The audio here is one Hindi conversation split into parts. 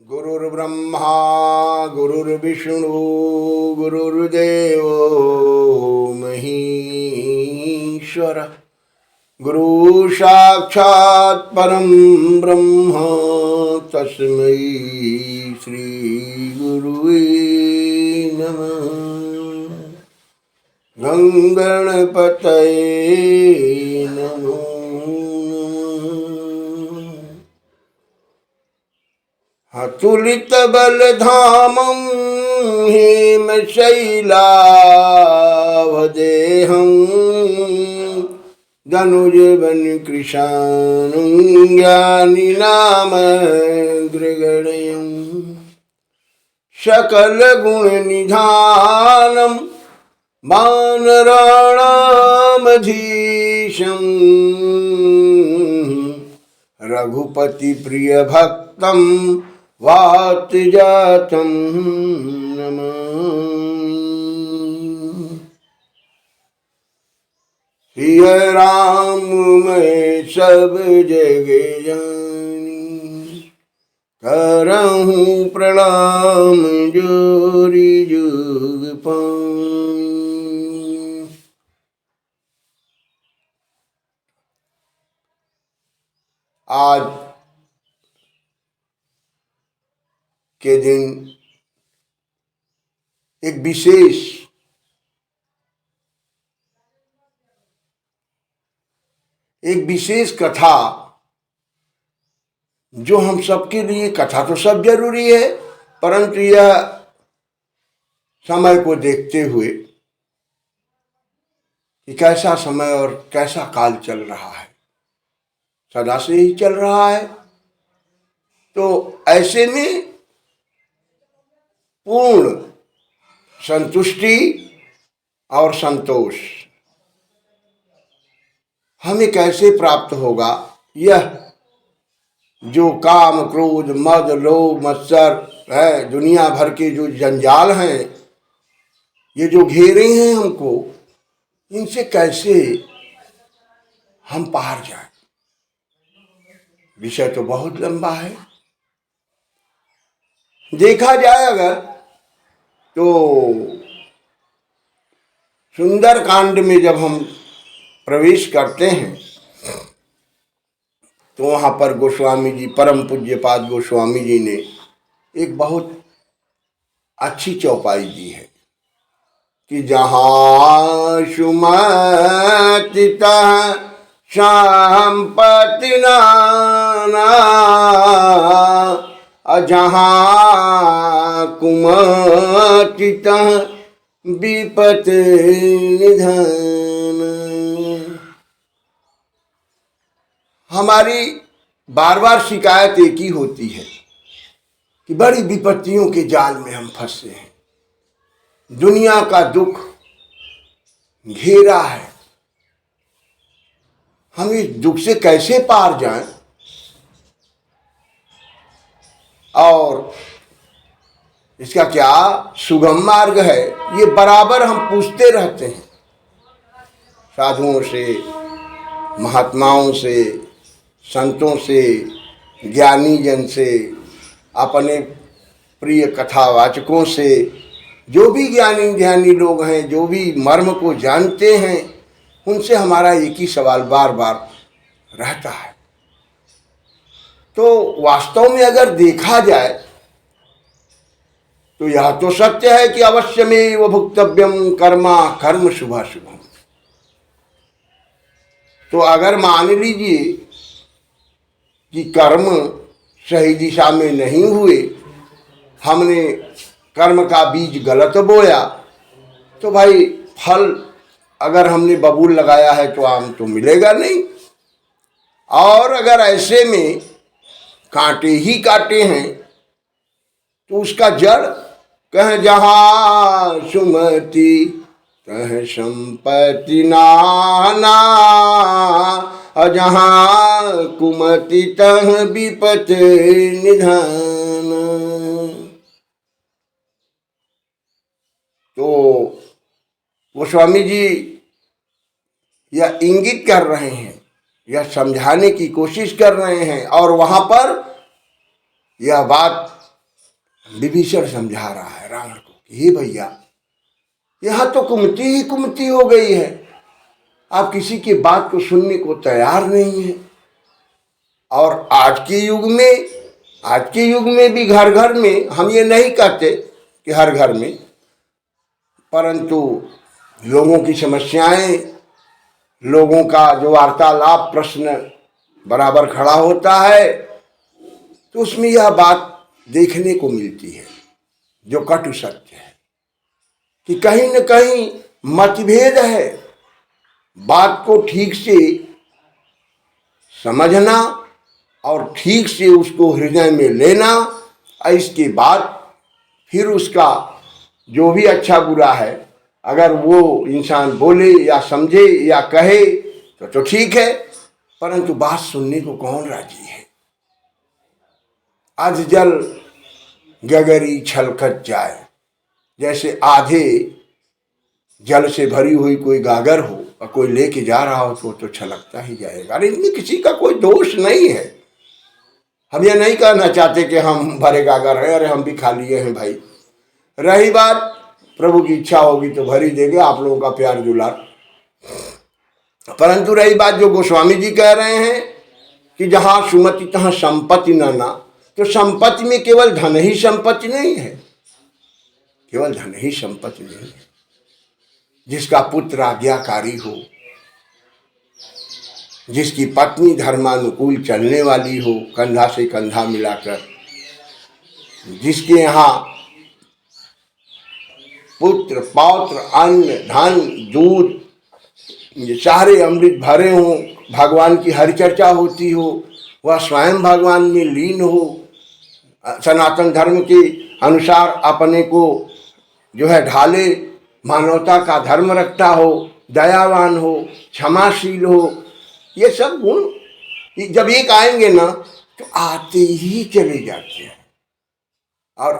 गुरुर्ब्रह्मा गुरुर्विष्णु गुरुर्देव महेश्वर गुरु साक्षात् परम ब्रह्म तस्मै श्री गुरुवे नमः। गंगणपतये नमो अतुलित बलधामं हेमशैलावदेहं धनुजवन कृशानं ज्ञानिनामग्रगण्यं सकलगुणनिधानं वानराणामधीशं रघुपतिप्रियभक्तं वातजातं नमामि। सिय राम मैं सब जग जानी, करहूँ प्रणाम जोरी जुग पानी। आज के दिन एक विशेष कथा, जो हम सबके लिए, कथा तो सब जरूरी है, परंतु यह समय को देखते हुए कि कैसा समय और कैसा काल चल रहा है, सदा से ही चल रहा है, तो ऐसे में पूर्ण संतुष्टि और संतोष हमें कैसे प्राप्त होगा। यह जो काम क्रोध मद लोभ मत्सर है, दुनिया भर के जो जंजाल हैं, ये जो घेरे हैं हमको, इनसे कैसे हम पार जाएं। विषय तो बहुत लंबा है। देखा जाए अगर तो सुंदर कांड में जब हम प्रवेश करते हैं तो वहाँ पर गोस्वामी जी, परम पूज्यपाद गोस्वामी जी ने एक बहुत अच्छी चौपाई दी है कि जहाँ सुमति तहाँ संपत्ति नाना, जहाँ कुमति तहाँ विपत निधान। हमारी बार बार शिकायत एक ही होती है कि बड़ी विपत्तियों के जाल में हम फंसे हैं, दुनिया का दुख घेरा है, हम इस दुख से कैसे पार जाएं। और इसका क्या सुगम मार्ग है, ये बराबर हम पूछते रहते हैं साधुओं से, महात्माओं से, संतों से, ज्ञानी जन से, अपने प्रिय कथावाचकों से, जो भी ज्ञानी ध्यानी लोग हैं, जो भी मर्म को जानते हैं, उनसे हमारा एक ही सवाल बार बार रहता है। तो वास्तव में अगर देखा जाए तो यह तो सत्य है कि अवश्यमेव भुक्तव्यम कर्मा कर्म शुभाशुभम। तो अगर मान लीजिए कि कर्म सही दिशा में नहीं हुए, हमने कर्म का बीज गलत बोया, तो भाई फल अगर हमने बबूल लगाया है तो आम तो मिलेगा नहीं। और अगर ऐसे में कांटे ही काटे हैं तो उसका जड़ कह जहाँ सुमति तह संपत्ति नाना, जहाँ कुमति तह विपत निधान। तो गोस्वामी जी यह इंगित कर रहे हैं, यह समझाने की कोशिश कर रहे हैं, और वहां पर यह बात विभीषण समझा रहा है रावण को कि हे भैया, यहाँ तो कुमति ही कुमति हो गई है, आप किसी की बात को सुनने को तैयार नहीं है। और आज के युग में भी घर घर में, हम ये नहीं कहते कि हर घर में, परंतु लोगों की समस्याएं, लोगों का जो वार्तालाप प्रश्न बराबर खड़ा होता है, तो उसमें यह बात देखने को मिलती है जो कटु सत्य है कि कहीं न कहीं मतभेद है। बात को ठीक से समझना और ठीक से उसको हृदय में लेना, और इसके बाद फिर उसका जो भी अच्छा बुरा है, अगर वो इंसान बोले या समझे या कहे तो ठीक है, परंतु बात सुनने को कौन राजी है। अध जल गगरी छलकत जाए, जैसे आधे जल से भरी हुई कोई गागर हो और कोई लेके जा रहा हो तो छलकता ही जाएगा। अरे इनमें किसी का कोई दोष नहीं है। हम ये नहीं कहना चाहते कि हम भरे गागर हैं, अरे हम भी खा लिए हैं भाई। रही बात प्रभु की इच्छा होगी तो भरी देंगे, आप लोगों का प्यार दुलार। परंतु रही बात जो गोस्वामी जी कह रहे हैं कि जहां सुमति तहां संपत्ति नाना, तो संपत्ति में केवल धन ही संपत्ति नहीं है, केवल धन ही संपत्ति नहीं है। जिसका पुत्र आज्ञाकारी हो, जिसकी पत्नी धर्मानुकूल चलने वाली हो, कंधा से कंधा मिलाकर, जिसके यहाँ पुत्र पौत्र अन्न धन दूध ये सारे अमृत भरे हों, भगवान की हर चर्चा होती हो, वह स्वयं भगवान में लीन हो, सनातन धर्म के अनुसार अपने को जो है ढाले, मानवता का धर्म रखता हो, दयावान हो, क्षमाशील हो, ये सब गुण जब एक आएंगे ना तो आते ही चले जाते हैं। और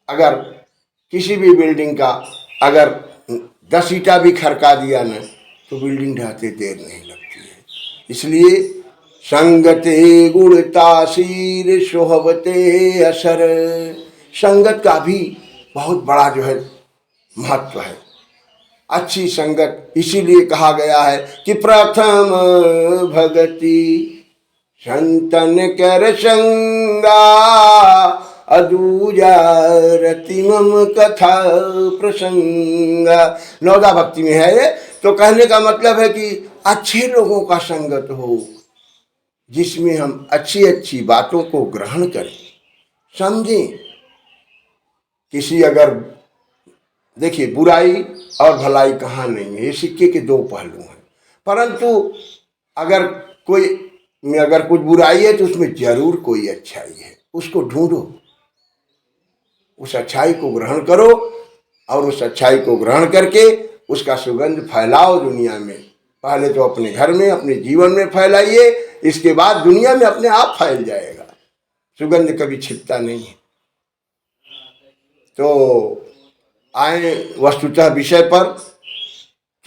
अगर किसी भी बिल्डिंग का अगर 10 ईंटा भी खड़का दिया ना तो बिल्डिंग ढहते देर नहीं लगती है। इसलिए संगते गुण तासीर सोहबते असर, संगत का भी बहुत बड़ा जो है महत्व है। अच्छी संगत इसीलिए कहा गया है कि प्रथम भगति संतन कर संगा, अदूजा रति मम कथा प्रसंगा। नौदा भक्ति में है ये। तो कहने का मतलब है कि अच्छे लोगों का संगत हो, जिसमें हम अच्छी अच्छी बातों को ग्रहण करें, समझें। किसी अगर देखिए बुराई और भलाई कहाँ नहीं है, ये सिक्के के दो पहलू हैं। परंतु अगर कोई में अगर कुछ बुराई है तो उसमें जरूर कोई अच्छाई है, उसको ढूंढो, उस अच्छाई को ग्रहण करो और उस अच्छाई को ग्रहण करके उसका सुगंध फैलाओ दुनिया में। पहले तो अपने घर में, अपने जीवन में फैलाइए, इसके बाद दुनिया में अपने आप फैल जाएगा। सुगंध कभी छिपता नहीं है। तो आए वस्तुतः विषय पर।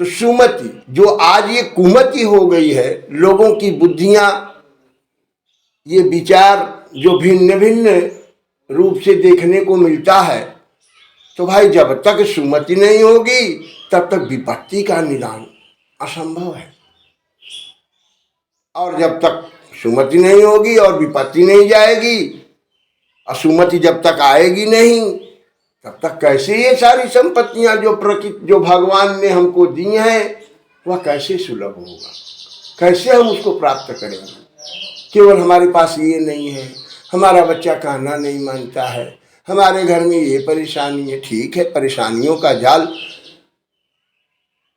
तो सुमति जो आज ये कुमति हो गई है, लोगों की बुद्धियां, ये विचार जो भिन्न भिन्न रूप से देखने को मिलता है, तो भाई जब तक सुमति नहीं होगी तब तक विपत्ति का निदान असंभव है। और जब तक सुमति नहीं होगी और विपत्ति नहीं जाएगी, और सुमति जब तक आएगी नहीं, तब तक कैसे ये सारी संपत्तियां जो प्रकृति जो भगवान ने हमको दी हैं, वह कैसे सुलभ होगा, कैसे हम उसको प्राप्त करेंगे। केवल हमारे पास ये नहीं है, हमारा बच्चा कहना नहीं मानता है, हमारे घर में ये परेशानी है। ठीक है, परेशानियों का जाल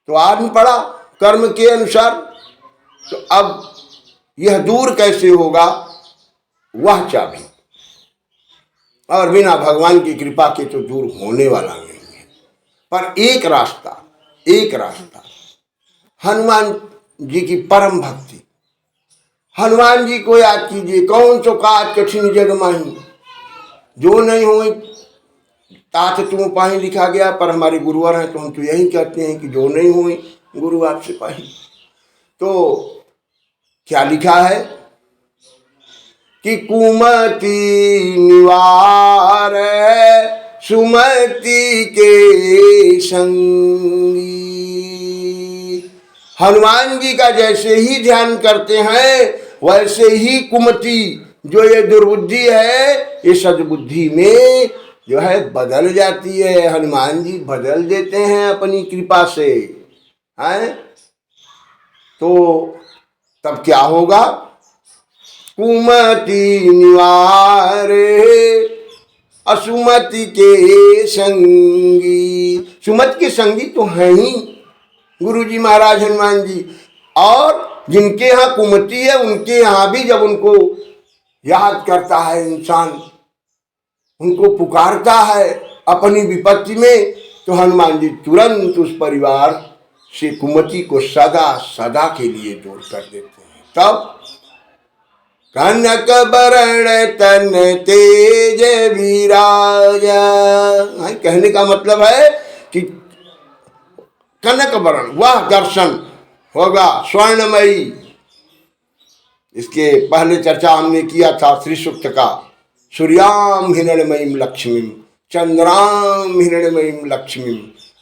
तो आदमी पड़ा कर्म के अनुसार, तो अब यह दूर कैसे होगा, वह चाबी। और बिना भगवान की कृपा के तो दूर होने वाला नहीं है। पर एक रास्ता हनुमान जी की परम भक्ति। हनुमान जी को याद कीजिए, कौन सो काज कठिन जग माही, जो नहीं हुई तात तुम पाही लिखा गया। पर हमारे गुरुवर हैं तो हम तो यही कहते हैं कि जो नहीं हुई गुरु आपसे पाही। तो क्या लिखा है कि कुमति निवार सुमति के संगी। हनुमान जी का जैसे ही ध्यान करते हैं वैसे ही कुमति जो ये दुर्बुद्धि है ये सद्बुद्धि में जो है बदल जाती है। हनुमान जी बदल देते हैं अपनी कृपा से, हैं? तो तब क्या होगा? कुमति निवारे असुमति के संगी। सुमति के संगी तो हैं ही गुरु जी महाराज हनुमान जी, और जिनके यहाँ कुमति है उनके यहाँ भी जब उनको याद करता है इंसान, उनको पुकारता है अपनी विपत्ति में, तो हनुमान जी तुरंत उस परिवार से कुमति को सदा सदा के लिए दूर कर देते हैं। तब कनक बरण तन तेज विराजा, कहने का मतलब है कि कनक बरण वह दर्शन होगा स्वर्णमयी। इसके पहले चर्चा हमने किया था श्री सूक्त का, सूर्याम हिरण्मयीम लक्ष्मीम चंद्राम हिरण्मयीम लक्ष्मीम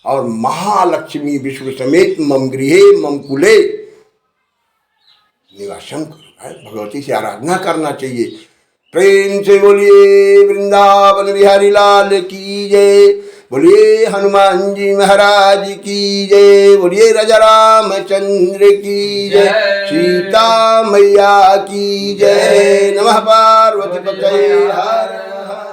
और महालक्ष्मी विश्व समेत मम गृहे मम कुले निवासम करो। भगवती से आराधना करना चाहिए। प्रेम से बोलिए वृंदावन बिहारी लाल की जय, बोलिए हनुमान जी महाराज की जय, बोलिए राजा रामचंद्र की जय, सीता मैया की जय। नमः पार्वती पतये हर हर।